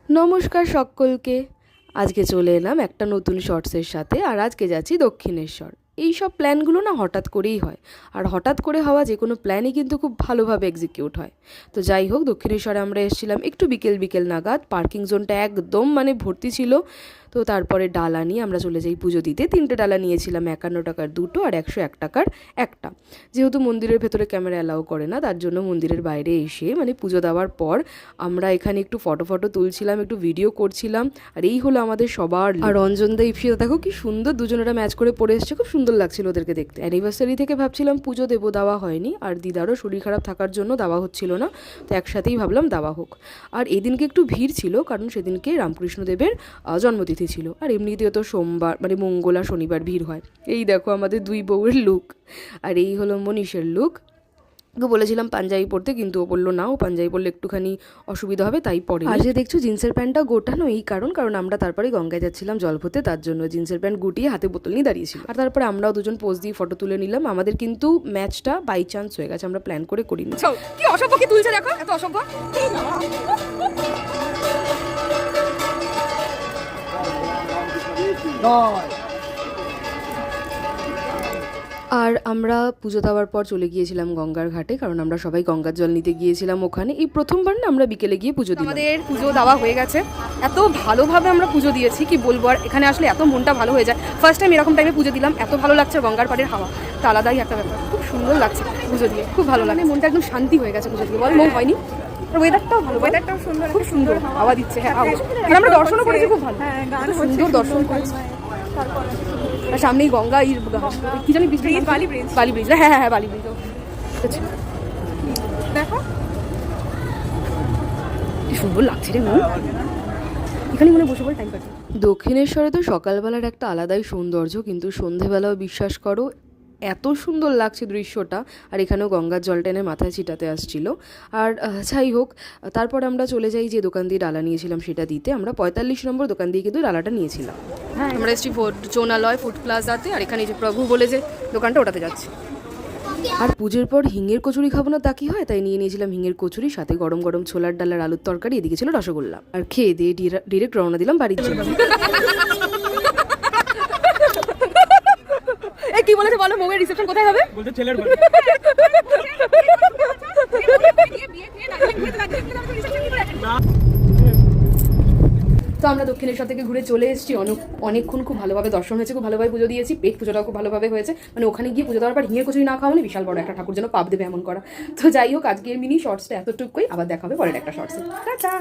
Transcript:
নমস্কার সকলকে। আজকে চলে এলাম একটা নতুন শর্টসের সাথে। আর আজকে যাচ্ছি দক্ষিণেশ্বর। এই সব প্ল্যানগুলো না হঠাৎ করেই হয়, আর হঠাৎ করে হওয়া যে কোনো প্ল্যানই কিন্তু খুব ভালোভাবে এক্সিকিউট হয়। তো যাই হোক, দক্ষিণেশ্বরে আমরা এসেছিলাম একটু বিকেল বিকেল নাগাদ। পার্কিং জোনটা একদম ভর্তি ছিল। তো তারপরে ডালা নিয়ে আমরা চলে যাই পুজো দিতে। 3টে ডালা নিয়েছিলাম, 51 টাকার 2টো আর 101 টাকার একটা। যেহেতু মন্দিরের ভেতরে ক্যামেরা অ্যালাউ করে না, তার জন্য মন্দিরের বাইরে এসে পুজো দেওয়ার পর আমরা এখানে একটু ফটো তুলছিলাম, একটু ভিডিও করছিলাম। আর এই হলো আমাদের সবার। আর রঞ্জনদা ইপসিতা দেখো কি সুন্দর, দুজনেরা ম্যাচ করে পরে এসছে, খুব সুন্দর লাগছিল ওদেরকে দেখতে। অ্যানিভার্সারি থেকে ভাবছিলাম পুজো দেবো, দেওয়া হয়নি। আর দিদারও শরীর খারাপ থাকার জন্য দেওয়া হচ্ছিল না, তো একসাথেই ভাবলাম দেওয়া হোক। আর এদিনকে একটু ভিড় ছিল, কারণ সেদিনকে রামকৃষ্ণদেবের জন্মতিথি ছিল। আর এমনিতেও তো সোমবার মঙ্গল আর শনিবার ভিড় হয়। এই দেখো আমাদের দুই বউয়ের লুক, আর এই হলো মনীষের লুক। তো বলেছিলাম পাঞ্জাবি পরতে, কিন্তু ও বললো না, ও পাঞ্জাবি পরলে একটুখানি অসুবিধা হবে, তাই পরে। আর যে দেখছো জিন্সের প্যান্টটা গোটানো, এই কারণ আমরা তারপরে গঙ্গায় যাচ্ছিলাম জল ভরতে, তার জন্য জিন্সের প্যান্ট গুটিয়ে হাতে বোতল নিয়ে দাঁড়িয়েছিল। আর তারপরে আমরাও দুজন পোজ দিয়ে ফটো তুলে নিলাম। আমাদের কিন্তু ম্যাচটা বাই চান্স হয়ে গেছে, আমরা প্ল্যান করে করিনি। কি অসভ্য কি তুলছে দেখো, এত অসভ্য। আর আমরা পুজো দেওয়ার পর চলে গিয়েছিলাম গঙ্গার ঘাটে, কারণ আমরা সবাই গঙ্গার জল নিতে গিয়েছিলাম ওখানে। এই প্রথমবার না আমরা বিকেলে গিয়ে পুজো দিলাম। আমাদের পুজো দেওয়া হয়ে গেছে, এত ভালোভাবে আমরা পুজো দিয়েছি কি বলবো। আর এখানে আসলে এত মনটা ভালো হয়ে যায়। ফার্স্ট টাইম এরকম টাইমে পুজো দিলাম, এত ভালো লাগছে। গঙ্গার পাড়ের হাওয়া তো আলাদাই একটা ব্যাপার, খুব সুন্দর লাগছে পুজো দিয়ে, খুব ভালো লাগে। মনটা একদম শান্তি হয়ে গেছে পুজো দিয়ে, বল মন হয়নি? ওয়েদারটাও ভালো, ওয়েদারটাও সুন্দর, খুব সুন্দর হাওয়া দিচ্ছে। হ্যাঁ, আমরা দর্শনও করেছি, খুব ভালো, সুন্দর দর্শন করেছি। আর সামনেই গঙ্গা, কি জানি ব্রিজ, বালি ব্রিজ। হ্যাঁ, বালি ব্রিজ। দেখো কি সুন্দর লাগছে রে মন, এখানে বসে বল টাইম কাটে। দক্ষিণেশ্বরে তো সকালবেলার একটা আলাদাই সৌন্দর্য, কিন্তু সন্ধেবেলাও বিশ্বাস করো এত সুন্দর লাগছে দৃশ্যটা। আর এখানেও গঙ্গার জল টেনে মাথায় ছিটাতে আসছিল। আর যাই হোক, তারপর আমরা চলে যাই যে দোকান দিয়ে ডালা নিয়েছিলাম সেটা দিতে। আমরা 45 নম্বর দোকান দিয়ে কিন্তু ডালাটা নিয়েছিলাম। হ্যাঁ, আমরা এসছি চোনালয় ফুড প্লাজাতে। আর এখানে যে প্রভু বলে যে দোকানটা, ওটাতে যাচ্ছি। আর পুজোর পর হিঙের কচুরি খাবো না তা কি হয়, তাই নিয়ে নিয়েছিলাম হিঙের কচুরি, সাথে গরম গরম ছোলার ডাল আর আলুর তরকারি, এদিকে ছিল রসগোল্লা। আর খেয়ে দিয়ে ডিরেক্ট রওনা দিলাম বাড়ির জন্য। কি বলেছে বলো, মৌয়ের রিসেপশন কোথায় হবে? বলতে ছেলের বাড়ি। তো আমরা দক্ষিণেশ্বর থেকে ঘুরে চলে এসেছি। অনেকক্ষণ খুব ভালোভাবে দর্শন হয়েছে, খুব ভালোভাবে পুজো দিয়েছি। পেট পুজোটাও খুব ভালোভাবে হয়েছে। ওখানে গিয়ে পুজো দেওয়ার পর হিঙের কচুরি না খাওয়া বিশাল বড় একটা ঠাকুর যেন পাপ দেবে এমন করা। তো যাই হোক, আজকের মিনি শর্টসটা এতটুকুই। আবার দেখা হবে পরের একটা শর্টসে। টাটা।